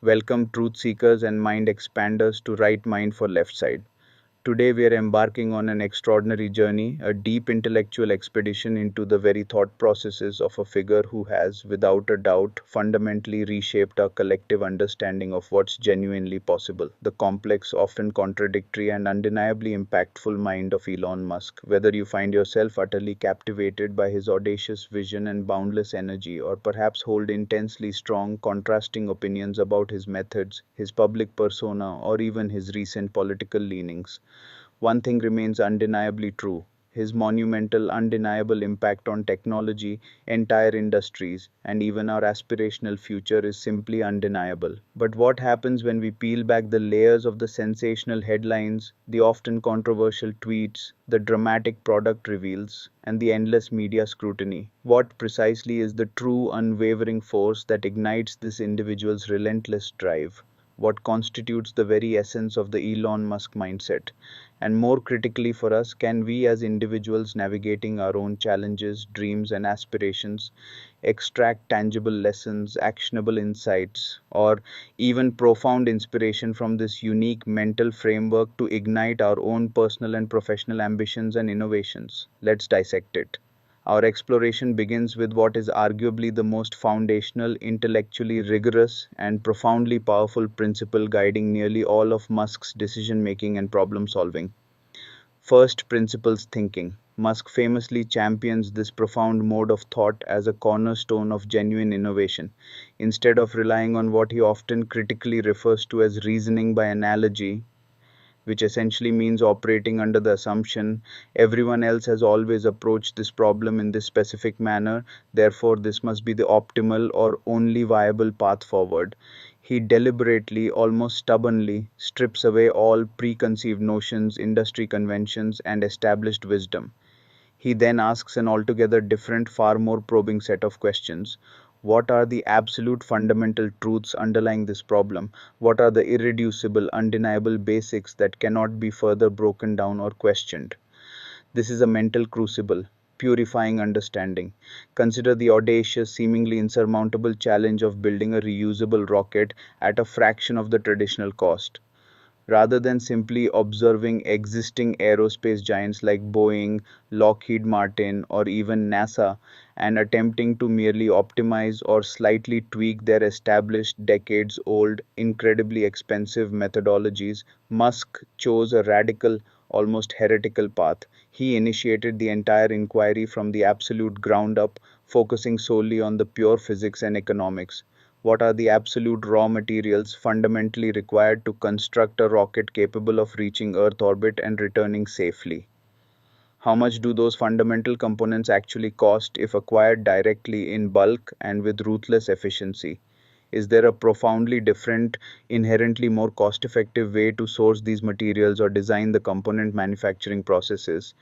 Welcome, truth seekers and mind expanders, to Right Mind for Left Side. Today, we are embarking on an extraordinary journey, a deep intellectual expedition into the very thought processes of a figure who has, without a doubt, fundamentally reshaped our collective understanding of what's genuinely possible. The complex, often contradictory, and undeniably impactful mind of Elon Musk. Whether you find yourself utterly captivated by his audacious vision and boundless energy, or perhaps hold intensely strong, contrasting opinions about his methods, his public persona, or even his recent political leanings, one thing remains undeniably true: his monumental, undeniable impact on technology, entire industries, and even our aspirational future is simply undeniable. But what happens when we peel back the layers of the sensational headlines, the often controversial tweets, the dramatic product reveals, and the endless media scrutiny? What precisely is the true, unwavering force that ignites this individual's relentless drive? What constitutes the very essence of the Elon Musk mindset? And more critically for us, can we as individuals navigating our own challenges, dreams, and aspirations extract tangible lessons, actionable insights, or even profound inspiration from this unique mental framework to ignite our own personal and professional ambitions and innovations? Let's dissect it. Our exploration begins with what is arguably the most foundational, intellectually rigorous, and profoundly powerful principle guiding nearly all of Musk's decision making and problem solving: first principles thinking. Musk famously champions this profound mode of thought as a cornerstone of genuine innovation. Instead of relying on what he often critically refers to as reasoning by analogy, which essentially means operating under the assumption everyone else has always approached this problem in this specific manner, therefore, this must be the optimal or only viable path forward. He deliberately, almost stubbornly, strips away all preconceived notions, industry conventions, and established wisdom. He then asks an altogether different, far more probing set of questions. What are the absolute fundamental truths underlying this problem? What are the irreducible, undeniable basics that cannot be further broken down or questioned? This is a mental crucible, purifying understanding. Consider the audacious, seemingly insurmountable challenge of building a reusable rocket at a fraction of the traditional cost. Rather than simply observing existing aerospace giants like Boeing, Lockheed Martin, or even NASA and attempting to merely optimize or slightly tweak their established, decades old, incredibly expensive methodologies, Musk chose a radical, almost heretical path. He initiated the entire inquiry from the absolute ground up, focusing solely on the pure physics and economics. What are the absolute raw materials fundamentally required to construct a rocket capable of reaching Earth orbit and returning safely? How much do those fundamental components actually cost if acquired directly in bulk and with ruthless efficiency? Is there a profoundly different, inherently more cost effective way to source these materials or design the component manufacturing processes?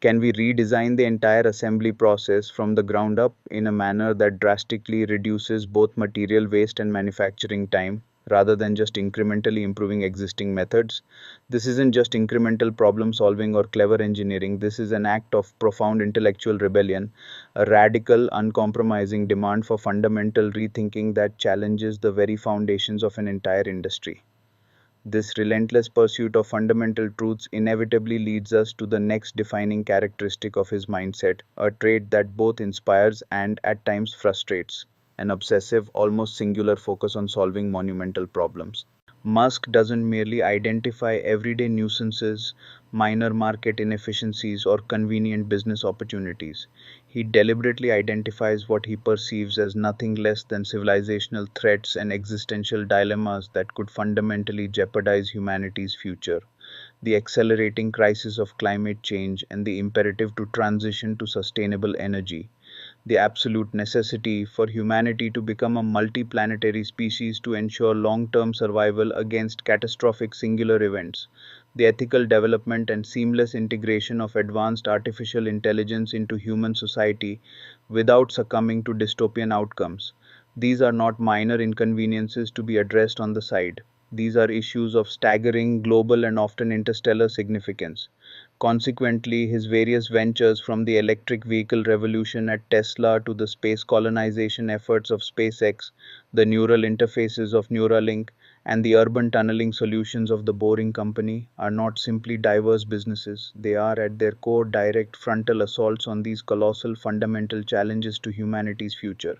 Can we redesign the entire assembly process from the ground up in a manner that drastically reduces both material waste and manufacturing time, rather than just incrementally improving existing methods? This isn't just incremental problem solving or clever engineering, this is an act of profound intellectual rebellion, a radical, uncompromising demand for fundamental rethinking that challenges the very foundations of an entire industry. This relentless pursuit of fundamental truths inevitably leads us to the next defining characteristic of his mindset, a trait that both inspires and at times frustrates: an obsessive, almost singular focus on solving monumental problems. Musk doesn't merely identify everyday nuisances, minor market inefficiencies, or convenient business opportunities. He deliberately identifies what he perceives as nothing less than civilizational threats and existential dilemmas that could fundamentally jeopardize humanity's future: the accelerating crisis of climate change and the imperative to transition to sustainable energy, the absolute necessity for humanity to become a multiplanetary species to ensure long term survival against catastrophic singular events, the ethical development and seamless integration of advanced artificial intelligence into human society without succumbing to dystopian outcomes. These are not minor inconveniences to be addressed on the side. These are issues of staggering global and often interstellar significance. Consequently, his various ventures from the electric vehicle revolution at Tesla to the space colonization efforts of SpaceX, the neural interfaces of Neuralink, and the urban tunneling solutions of the Boring Company are not simply diverse businesses. They are at their core direct frontal assaults on these colossal fundamental challenges to humanity's future.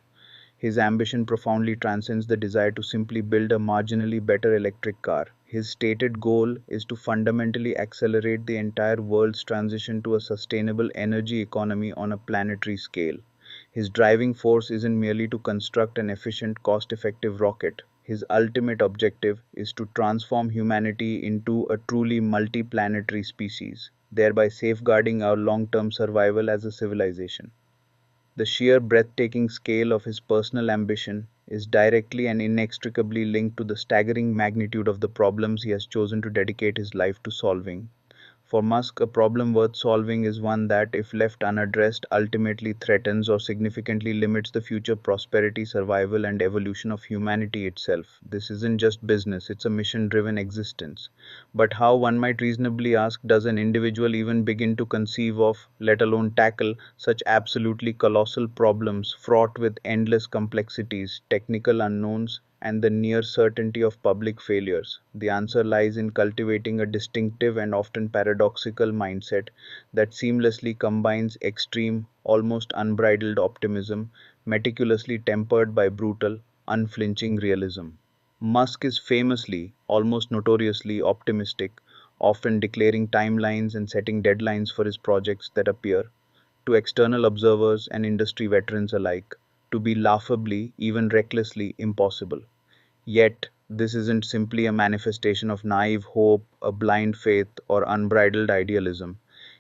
His ambition profoundly transcends the desire to simply build a marginally better electric car. His stated goal is to fundamentally accelerate the entire world's transition to a sustainable energy economy on a planetary scale. His driving force isn't merely to construct an efficient, cost effective rocket. His ultimate objective is to transform humanity into a truly multi-planetary species, thereby safeguarding our long term survival as a civilization. The sheer breathtaking scale of his personal ambition is directly and inextricably linked to the staggering magnitude of the problems he has chosen to dedicate his life to solving. For Musk, a problem worth solving is one that, if left unaddressed, ultimately threatens or significantly limits the future prosperity, survival, and evolution of humanity itself. This isn't just business, it's a mission driven existence. But how, one might reasonably ask, does an individual even begin to conceive of, let alone tackle, such absolutely colossal problems fraught with endless complexities, technical unknowns, and the near certainty of public failures? The answer lies in cultivating a distinctive and often paradoxical mindset that seamlessly combines extreme, almost unbridled optimism, meticulously tempered by brutal, unflinching realism. Musk is famously, almost notoriously optimistic, often declaring timelines and setting deadlines for his projects that appear, to external observers and industry veterans alike, to be laughably, even recklessly impossible. Yet, this isn't simply a manifestation of naive hope, a blind faith, or unbridled idealism.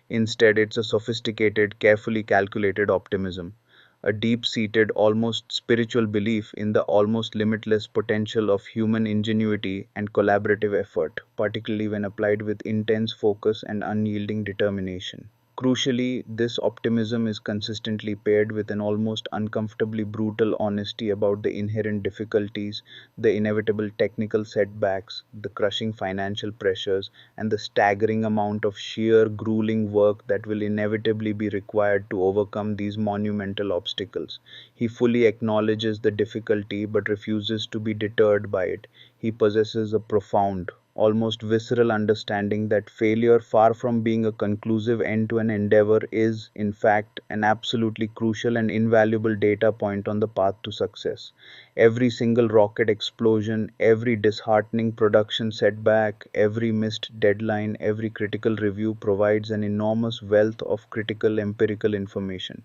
Instead, it's a sophisticated, carefully calculated optimism, a deep seated, almost spiritual belief in the almost limitless potential of human ingenuity and collaborative effort, particularly when applied with intense focus and unyielding determination. Crucially, this optimism is consistently paired with an almost uncomfortably brutal honesty about the inherent difficulties, the inevitable technical setbacks, the crushing financial pressures, and the staggering amount of sheer, grueling work that will inevitably be required to overcome these monumental obstacles. He fully acknowledges the difficulty but refuses to be deterred by it. He possesses a profound, almost visceral understanding that failure, far from being a conclusive end to an endeavor, is, in fact, an absolutely crucial and invaluable data point on the path to success. Every single rocket explosion, every disheartening production setback, every missed deadline, every critical review provides an enormous wealth of critical empirical information.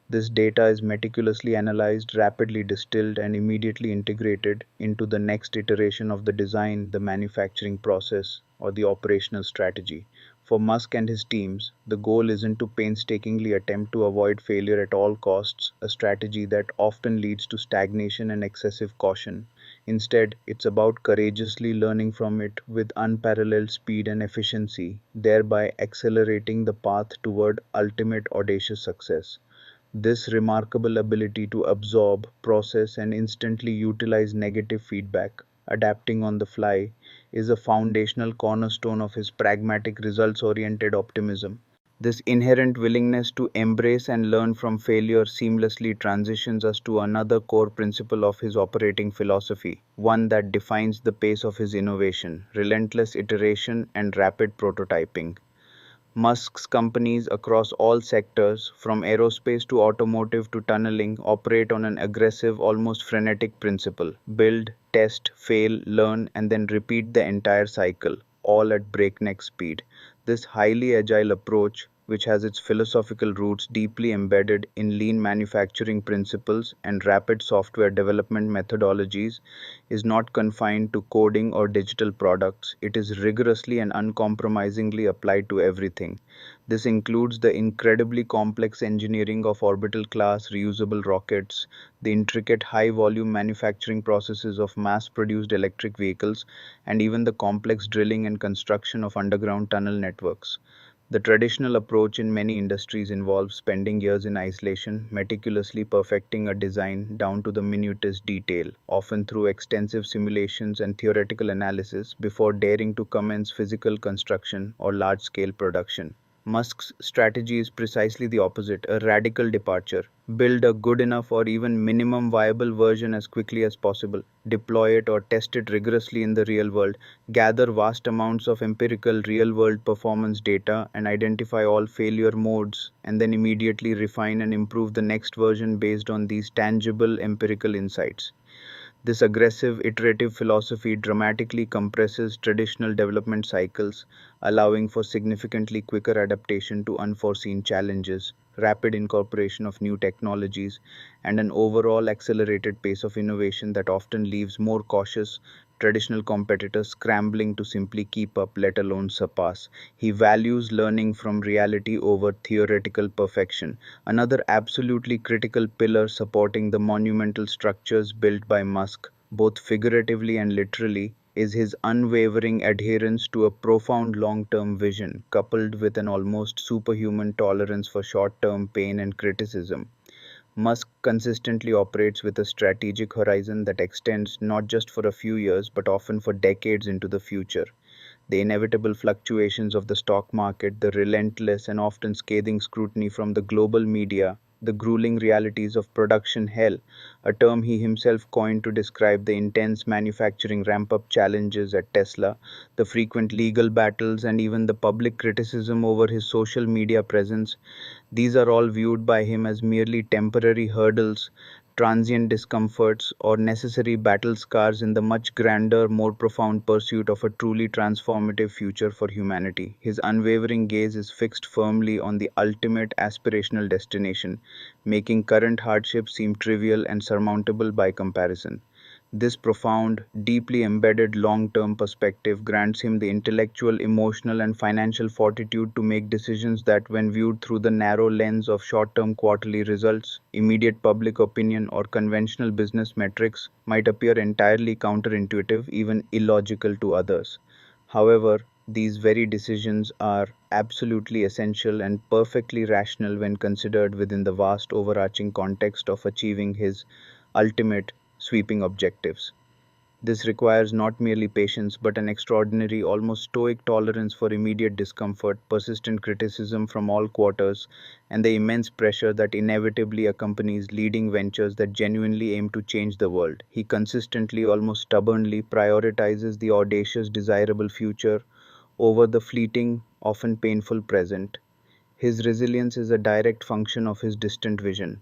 This data is meticulously analyzed, rapidly distilled, and immediately integrated into the next iteration of the design, the manufacturing process, or the operational strategy. For Musk and his teams, the goal isn't to painstakingly attempt to avoid failure at all costs, a strategy that often leads to stagnation and excessive caution. Instead, it's about courageously learning from it with unparalleled speed and efficiency, thereby accelerating the path toward ultimate audacious success. This remarkable ability to absorb, process, and instantly utilize negative feedback, adapting on the fly, is a foundational cornerstone of his pragmatic, results oriented optimism. This inherent willingness to embrace and learn from failure seamlessly transitions us to another core principle of his operating philosophy, one that defines the pace of his innovation: relentless iteration and rapid prototyping. Musk's companies across all sectors, from aerospace to automotive to tunneling, operate on an aggressive, almost frenetic principle: build, test, fail, learn, and then repeat the entire cycle, all at breakneck speed. This highly agile approach, which has its philosophical roots deeply embedded in lean manufacturing principles and rapid software development methodologies, is not confined to coding or digital products. It is rigorously and uncompromisingly applied to everything. This includes the incredibly complex engineering of orbital class reusable rockets, the intricate high volume manufacturing processes of mass produced electric vehicles, and even the complex drilling and construction of underground tunnel networks. The traditional approach in many industries involves spending years in isolation, meticulously perfecting a design down to the minutest detail, often through extensive simulations and theoretical analysis, before daring to commence physical construction or large scale production. Musk's strategy is precisely the opposite, a radical departure. Build a good enough or even minimum viable version as quickly as possible. Deploy it or test it rigorously in the real world. Gather vast amounts of empirical real world performance data and identify all failure modes, and then immediately refine and improve the next version based on these tangible empirical insights. This aggressive, iterative philosophy dramatically compresses traditional development cycles, allowing for significantly quicker adaptation to unforeseen challenges, rapid incorporation of new technologies, and an overall accelerated pace of innovation that often leaves more cautious, traditional competitors scrambling to simply keep up, let alone surpass. He values learning from reality over theoretical perfection. Another absolutely critical pillar supporting the monumental structures built by Musk, both figuratively and literally, is his unwavering adherence to a profound long term vision, coupled with an almost superhuman tolerance for short term pain and criticism. Musk consistently operates with a strategic horizon that extends not just for a few years but often for decades into the future. The inevitable fluctuations of the stock market, the relentless and often scathing scrutiny from the global media, the grueling realities of production hell, a term he himself coined to describe the intense manufacturing ramp up challenges at Tesla, the frequent legal battles, and even the public criticism over his social media presence. These are all viewed by him as merely temporary hurdles, transient discomforts, or necessary battle scars in the much grander, more profound pursuit of a truly transformative future for humanity. His unwavering gaze is fixed firmly on the ultimate aspirational destination, making current hardships seem trivial and surmountable by comparison. This profound, deeply embedded long term perspective grants him the intellectual, emotional, and financial fortitude to make decisions that, when viewed through the narrow lens of short term quarterly results, immediate public opinion, or conventional business metrics, might appear entirely counterintuitive, even illogical to others. However, these very decisions are absolutely essential and perfectly rational when considered within the vast overarching context of achieving his ultimate sweeping objectives. This requires not merely patience but an extraordinary, almost stoic tolerance for immediate discomfort, persistent criticism from all quarters, and the immense pressure that inevitably accompanies leading ventures that genuinely aim to change the world. He consistently, almost stubbornly, prioritizes the audacious, desirable future over the fleeting, often painful present. His resilience is a direct function of his distant vision,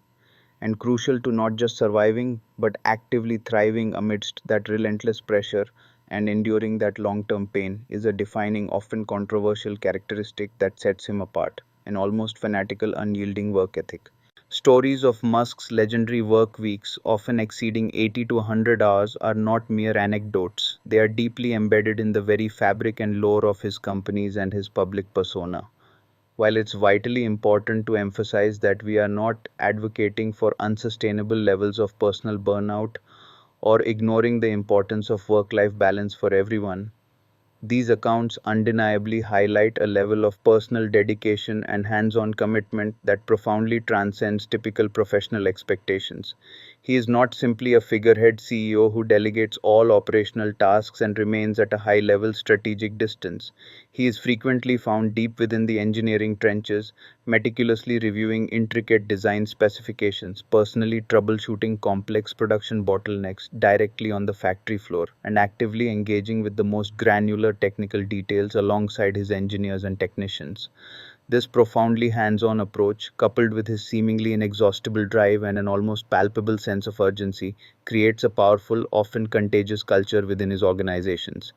and crucial to not just surviving but actively thriving amidst that relentless pressure and enduring that long term pain is a defining, often controversial characteristic that sets him apart, an almost fanatical, unyielding work ethic. Stories of Musk's legendary work weeks, often exceeding 80 to 100 hours, are not mere anecdotes. They are deeply embedded in the very fabric and lore of his companies and his public persona. While it's vitally important to emphasize that we are not advocating for unsustainable levels of personal burnout or ignoring the importance of work life balance for everyone, these accounts undeniably highlight a level of personal dedication and hands on commitment that profoundly transcends typical professional expectations. He is not simply a figurehead CEO who delegates all operational tasks and remains at a high level strategic distance. He is frequently found deep within the engineering trenches, meticulously reviewing intricate design specifications, personally troubleshooting complex production bottlenecks directly on the factory floor, and actively engaging with the most granular technical details alongside his engineers and technicians. This profoundly hands on approach, coupled with his seemingly inexhaustible drive and an almost palpable sense of urgency, creates a powerful, often contagious culture within his organizations.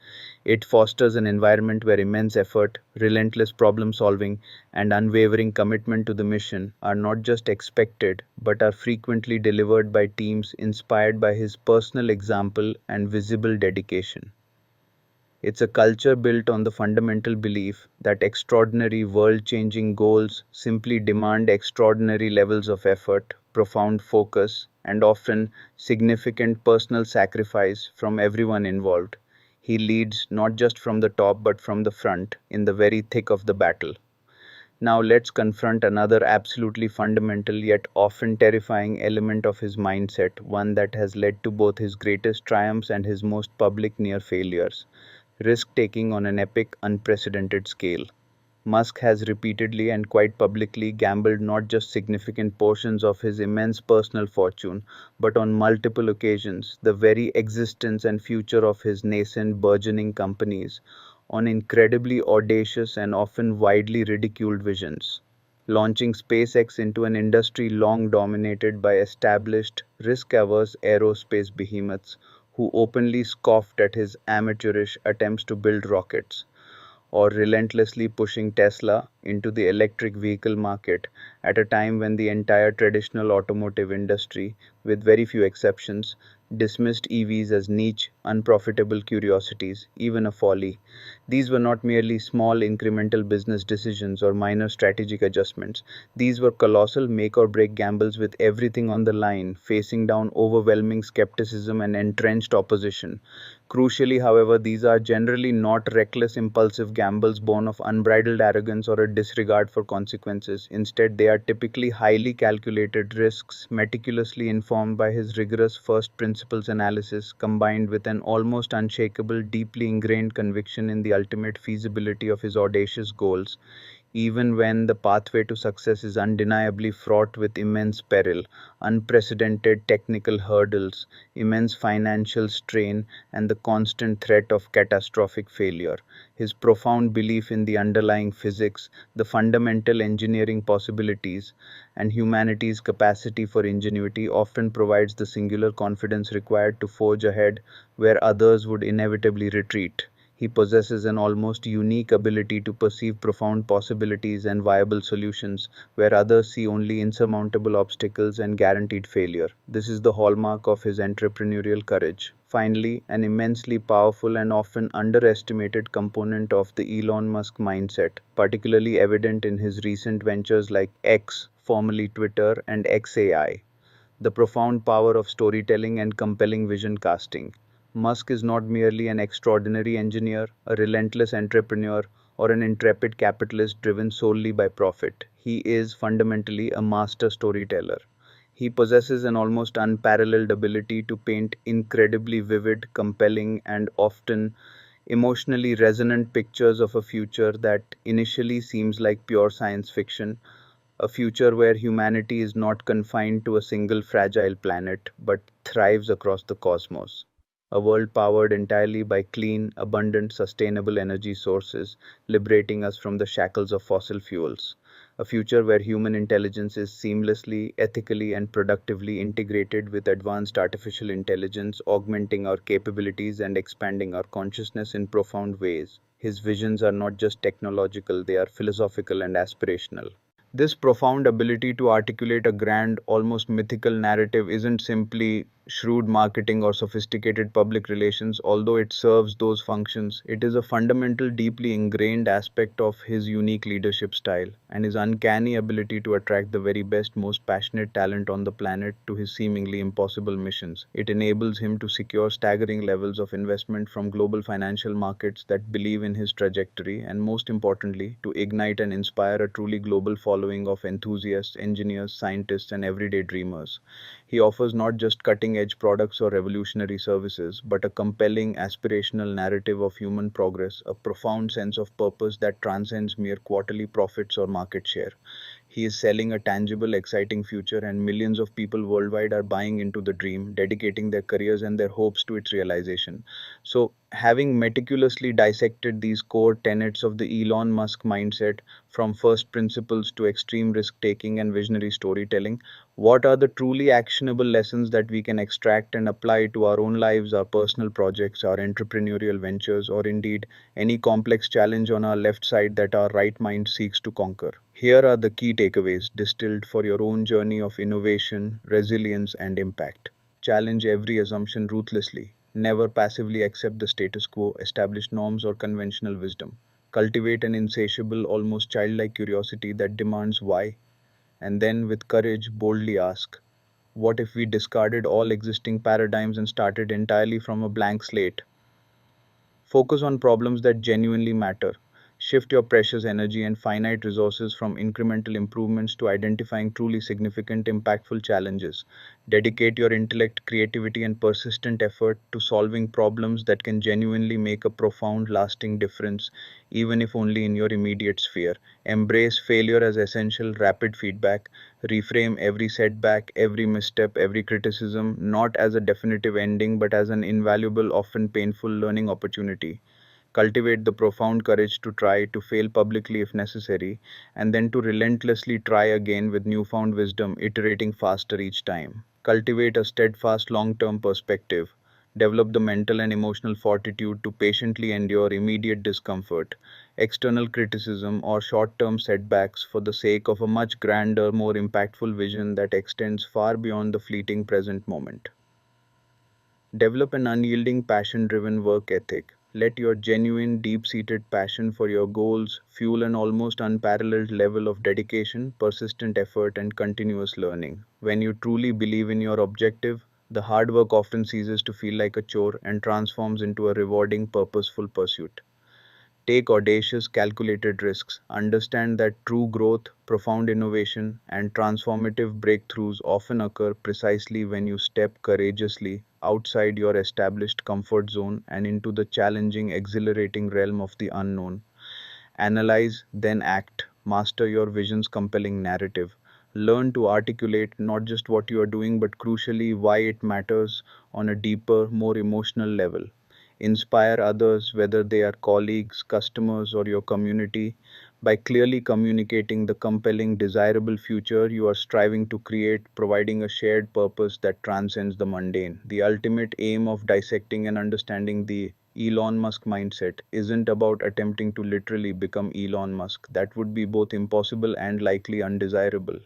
It fosters an environment where immense effort, relentless problem solving, and unwavering commitment to the mission are not just expected but are frequently delivered by teams inspired by his personal example and visible dedication. It's a culture built on the fundamental belief that extraordinary world changing goals simply demand extraordinary levels of effort, profound focus, and often significant personal sacrifice from everyone involved. He leads not just from the top but from the front, in the very thick of the battle. Now let's confront another absolutely fundamental yet often terrifying element of his mindset, one that has led to both his greatest triumphs and his most public near failures: risk taking on an epic, unprecedented scale. Musk has repeatedly and quite publicly gambled not just significant portions of his immense personal fortune, but on multiple occasions the very existence and future of his nascent burgeoning companies, on incredibly audacious and often widely ridiculed visions. Launching SpaceX into an industry long dominated by established, risk averse aerospace behemoths who openly scoffed at his amateurish attempts to build rockets, or relentlessly pushing Tesla into the electric vehicle market at a time when the entire traditional automotive industry, with very few exceptions, dismissed EVs as niche, unprofitable curiosities, even a folly. These were not merely small incremental business decisions or minor strategic adjustments. These were colossal make or break gambles with everything on the line, facing down overwhelming skepticism and entrenched opposition. Crucially, however, these are generally not reckless, impulsive gambles born of unbridled arrogance or a disregard for consequences. Instead, they are typically highly calculated risks, meticulously informed by his rigorous first principles analysis, combined with an almost unshakable, deeply ingrained conviction in the ultimate feasibility of his audacious goals, even when the pathway to success is undeniably fraught with immense peril, unprecedented technical hurdles, immense financial strain, and the constant threat of catastrophic failure. His profound belief in the underlying physics, the fundamental engineering possibilities, and humanity's capacity for ingenuity often provides the singular confidence required to forge ahead where others would inevitably retreat. He possesses an almost unique ability to perceive profound possibilities and viable solutions where others see only insurmountable obstacles and guaranteed failure. This is the hallmark of his entrepreneurial courage. Finally, an immensely powerful and often underestimated component of the Elon Musk mindset, particularly evident in his recent ventures like X, formerly Twitter, and XAI, the profound power of storytelling and compelling vision casting. Musk is not merely an extraordinary engineer, a relentless entrepreneur, or an intrepid capitalist driven solely by profit. He is fundamentally a master storyteller. He possesses an almost unparalleled ability to paint incredibly vivid, compelling, and often emotionally resonant pictures of a future that initially seems like pure science fiction, a future where humanity is not confined to a single fragile planet but thrives across the cosmos. A world powered entirely by clean, abundant, sustainable energy sources, liberating us from the shackles of fossil fuels. A future where human intelligence is seamlessly, ethically, and productively integrated with advanced artificial intelligence, augmenting our capabilities and expanding our consciousness in profound ways. His visions are not just technological, they are philosophical and aspirational. This profound ability to articulate a grand, almost mythical narrative isn't simply shrewd marketing or sophisticated public relations, although it serves those functions. It is a fundamental, deeply ingrained aspect of his unique leadership style and his uncanny ability to attract the very best, most passionate talent on the planet to his seemingly impossible missions. It enables him to secure staggering levels of investment from global financial markets that believe in his trajectory, and most importantly, to ignite and inspire a truly global following of enthusiasts, engineers, scientists, and everyday dreamers. He offers not just cutting edge products or revolutionary services, but a compelling, aspirational narrative of human progress, a profound sense of purpose that transcends mere quarterly profits or market share. He is selling a tangible, exciting future, and millions of people worldwide are buying into the dream, dedicating their careers and their hopes to its realization. So, having meticulously dissected these core tenets of the Elon Musk mindset, from first principles to extreme risk taking and visionary storytelling, what are the truly actionable lessons that we can extract and apply to our own lives, our personal projects, our entrepreneurial ventures, or indeed any complex challenge on our left side that our right mind seeks to conquer? Here are the key takeaways distilled for your own journey of innovation, resilience, and impact. Challenge every assumption ruthlessly. Never passively accept the status quo, established norms, or conventional wisdom. Cultivate an insatiable, almost childlike curiosity that demands why, and then, with courage, boldly ask, what if we discarded all existing paradigms and started entirely from a blank slate? Focus on problems that genuinely matter. Shift your precious energy and finite resources from incremental improvements to identifying truly significant, impactful challenges. Dedicate your intellect, creativity, and persistent effort to solving problems that can genuinely make a profound, lasting difference, even if only in your immediate sphere. Embrace failure as essential, rapid feedback. Reframe every setback, every misstep, every criticism, not as a definitive ending, but as an invaluable, often painful learning opportunity. Cultivate the profound courage to try, to fail publicly if necessary, and then to relentlessly try again with newfound wisdom, iterating faster each time. Cultivate a steadfast long term perspective. Develop the mental and emotional fortitude to patiently endure immediate discomfort, external criticism, or short term setbacks for the sake of a much grander, more impactful vision that extends far beyond the fleeting present moment. Develop an unyielding, passion driven work ethic. Let your genuine, deep seated passion for your goals fuel an almost unparalleled level of dedication, persistent effort, and continuous learning. When you truly believe in your objective, the hard work often ceases to feel like a chore and transforms into a rewarding, purposeful pursuit. Take audacious, calculated risks. Understand that true growth, profound innovation, and transformative breakthroughs often occur precisely when you step courageously outside your established comfort zone and into the challenging, exhilarating realm of the unknown. Analyze, then act. Master your vision's compelling narrative. Learn to articulate not just what you are doing, but crucially why it matters on a deeper, more emotional level. Inspire others, whether they are colleagues, customers, or your community, by clearly communicating the compelling, desirable future you are striving to create, providing a shared purpose that transcends the mundane. The ultimate aim of dissecting and understanding the Elon Musk mindset isn't about attempting to literally become Elon Musk. That would be both impossible and likely undesirable.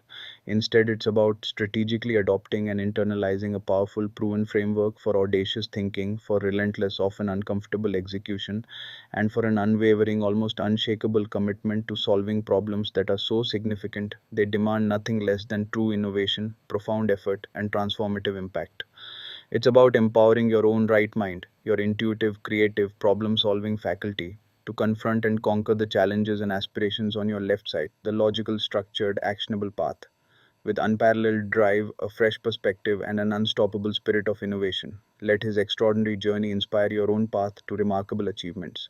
Instead, it's about strategically adopting and internalizing a powerful, proven framework for audacious thinking, for relentless, often uncomfortable execution, and for an unwavering, almost unshakable commitment to solving problems that are so significant they demand nothing less than true innovation, profound effort, and transformative impact. It's about empowering your own right mind, your intuitive, creative, problem solving faculty, to confront and conquer the challenges and aspirations on your left side, the logical, structured, actionable path. With unparalleled drive, a fresh perspective, and an unstoppable spirit of innovation, let his extraordinary journey inspire your own path to remarkable achievements.